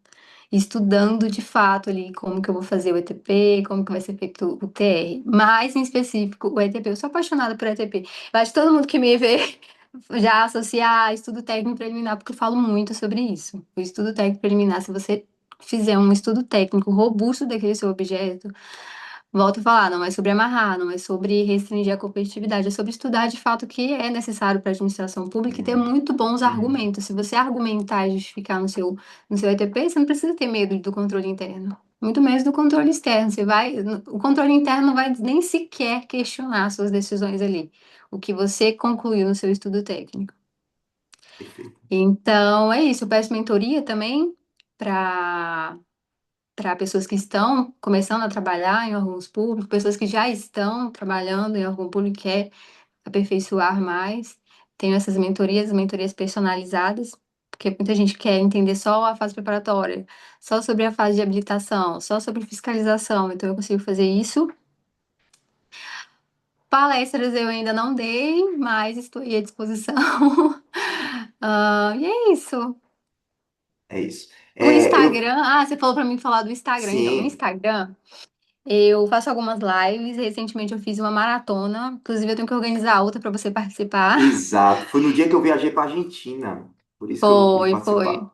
estudando de fato ali como que eu vou fazer o ETP, como que vai ser feito o TR. Mais em específico, o ETP. Eu sou apaixonada por ETP. Eu acho que todo mundo que me vê já associar estudo técnico preliminar, porque eu falo muito sobre isso. O estudo técnico preliminar, se você fizer um estudo técnico robusto daquele seu objeto, volto a falar, não é sobre amarrar, não é sobre restringir a competitividade, é sobre estudar de fato o que é necessário para a administração pública e ter Uhum, muito bons uhum, argumentos. Se você argumentar e justificar no seu ETP, você não precisa ter medo do controle interno. Muito menos do controle externo. O controle interno não vai nem sequer questionar suas decisões ali, o que você concluiu no seu estudo técnico. perfeito. Então, é isso. Eu peço mentoria também para pessoas que estão começando a trabalhar em órgãos públicos, pessoas que já estão trabalhando em órgão público e quer aperfeiçoar mais. Tenho essas mentorias personalizadas, porque muita gente quer entender só a fase preparatória, só sobre a fase de habilitação, só sobre fiscalização. Então eu consigo fazer isso. Palestras eu ainda não dei, mas estou aí à disposição. E é isso. É isso. O Eu, Instagram, você falou para mim falar do Instagram. Então, no sim, Instagram, eu faço algumas lives. Recentemente eu fiz uma maratona. Inclusive, eu tenho que organizar outra para você participar. exato. Foi no dia que eu viajei para Argentina, por isso que eu pude Foi. participar.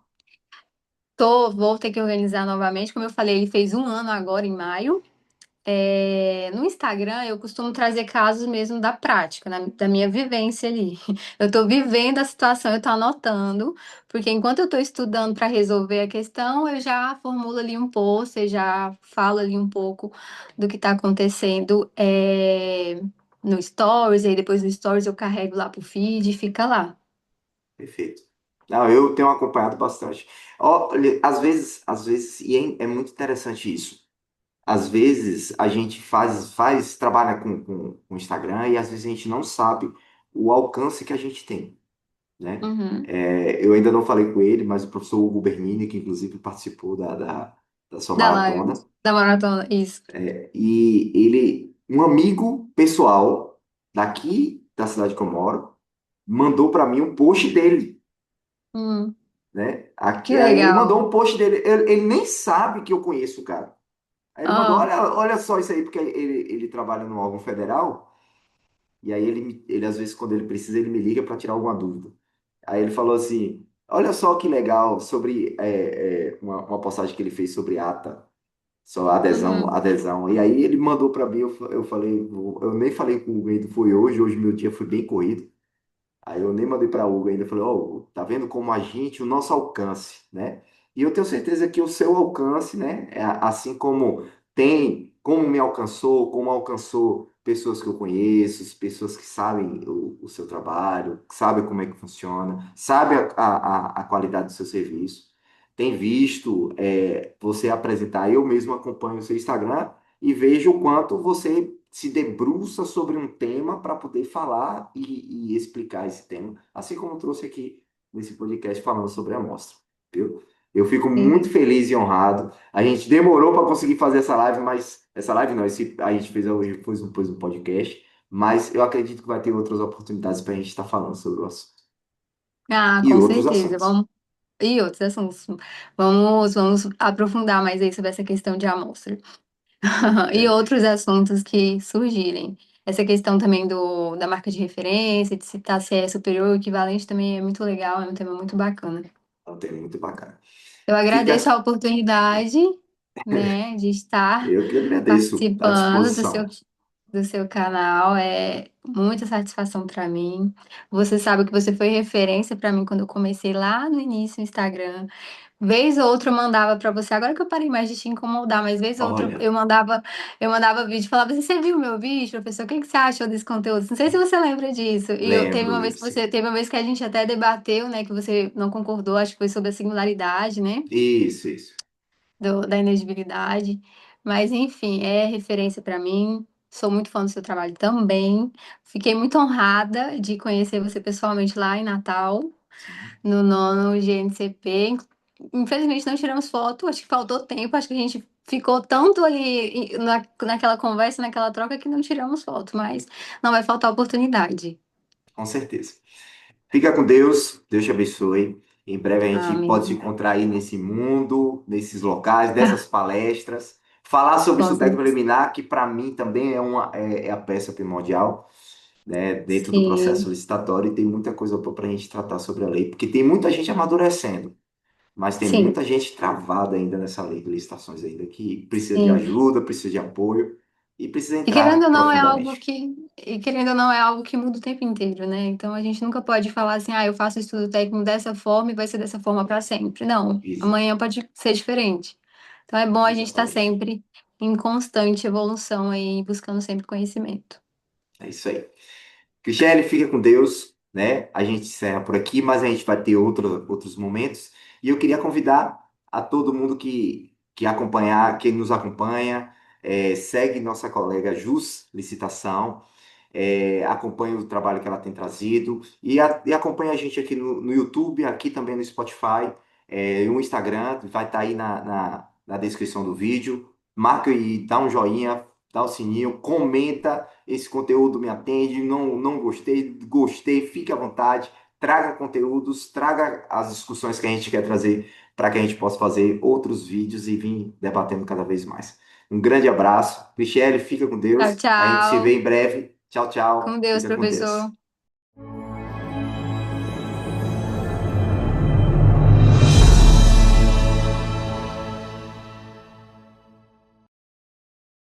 Vou ter que organizar novamente. Como eu falei, ele fez um ano agora em maio. No Instagram, eu costumo trazer casos mesmo da prática, da minha vivência ali. Eu estou vivendo a situação, eu estou anotando, porque enquanto eu estou estudando para resolver a questão, eu já formulo ali um post, eu já falo ali um pouco do que está acontecendo no Stories, e aí depois do Stories eu carrego lá pro feed e fica lá. Perfeito. Não, eu tenho acompanhado bastante. Olha, às vezes, e é muito interessante isso. Às vezes a gente trabalha com Instagram e às vezes a gente não sabe o alcance que a gente tem, né? Uhum. Eu ainda não falei com ele, mas o professor Hugo Bernini, que inclusive participou da sua Da live, maratona, da maratona, isso. e um amigo pessoal daqui da cidade que eu moro, mandou para mim um post dele, Hum, né? que Aí ele legal. mandou um post dele, ele nem sabe que eu conheço o cara. Aí ele mandou, Ah, olha só isso aí, porque ele trabalha no órgão federal, e aí ele às vezes, quando ele precisa, ele me liga para tirar alguma dúvida. Aí ele falou assim, olha só que legal, sobre uma postagem que ele fez sobre ata, só adesão, uhum, adesão. E aí ele mandou para mim, eu falei, eu nem falei com o Wendel, foi hoje meu dia foi bem corrido. Aí eu nem mandei para Hugo ainda, falei, ó, tá vendo como a gente, o nosso alcance, né? E eu tenho certeza que o seu alcance, né, assim como como me alcançou, como alcançou pessoas que eu conheço, pessoas que sabem o seu trabalho, que sabem como é que funciona, sabem a qualidade do seu serviço, tem visto você apresentar, eu mesmo acompanho o seu Instagram e vejo o quanto você se debruça sobre um tema para poder falar e explicar esse tema, assim como trouxe aqui nesse podcast falando sobre a amostra, viu? Eu fico muito sim. feliz e honrado. A gente demorou para conseguir fazer essa live, mas essa live não, a gente fez hoje, depois um podcast, mas eu acredito que vai ter outras oportunidades para a gente estar falando sobre o assunto. E Com outros certeza. assuntos. E outros assuntos. Vamos aprofundar mais aí sobre essa questão de amostra. E É, outros assuntos que surgirem. Essa questão também da marca de referência, de citar se é superior ou equivalente, também é muito legal, é um tema muito bacana. é um tema muito bacana. Eu Fica, agradeço a oportunidade, né, de estar eu que agradeço a participando disposição. do seu canal. É muita satisfação para mim. Você sabe que você foi referência para mim quando eu comecei lá no início no Instagram. Vez ou outra eu mandava pra você, agora que eu parei mais de te incomodar, mas vez ou outra Olha, eu mandava vídeo, falava assim, você viu meu vídeo, professor? O que que você achou desse conteúdo? Não sei se você lembra disso. Teve lembro, uma vez lembro, que sim. teve uma vez que a gente até debateu, né, que você não concordou, acho que foi sobre a singularidade, né, Isso, isso. da inegibilidade. Mas enfim, é referência pra mim. Sou muito fã do seu trabalho também. Fiquei muito honrada de conhecer você pessoalmente lá em Natal, Sim, no nono GNCP. Infelizmente não tiramos foto, acho que faltou tempo, acho que a gente ficou tanto ali naquela conversa, naquela troca, que não tiramos foto, mas não vai faltar oportunidade. com certeza. Fica com Deus, Deus te abençoe. Em breve a gente pode se Amém. encontrar aí nesse mundo, nesses locais, dessas palestras. Falar sobre Com isso técnico certeza. preliminar, que para mim também é a peça primordial, né, dentro do processo Sim, licitatório, e tem muita coisa para a gente tratar sobre a lei, porque tem muita gente amadurecendo, mas tem sim, muita gente travada ainda nessa lei de licitações ainda, que precisa de sim. ajuda, precisa de apoio e precisa E querendo entrar ou não, profundamente. é algo que muda o tempo inteiro, né? Então a gente nunca pode falar assim, eu faço estudo técnico dessa forma e vai ser dessa forma para sempre. Não, Isso, amanhã pode ser diferente. Então é bom a gente estar exatamente. sempre em constante evolução aí, buscando sempre conhecimento. É isso aí. Cristiane, fica com Deus, né? A gente encerra por aqui, mas a gente vai ter outros momentos. E eu queria convidar a todo mundo que nos acompanha, segue nossa colega Jus Licitação, acompanha o trabalho que ela tem trazido e acompanha a gente aqui no YouTube, aqui também no Spotify, no Instagram, vai estar aí na descrição do vídeo. Marca e dá um joinha, dá o sininho, comenta esse conteúdo me atende, não gostei, gostei, fique à vontade, traga conteúdos, traga as discussões que a gente quer trazer para que a gente possa fazer outros vídeos e vir debatendo cada vez mais. Um grande abraço. Michele, fica com Tchau, Deus. A gente se vê tchau. em breve. Tchau, Com tchau. Deus, Fica com professor. Deus.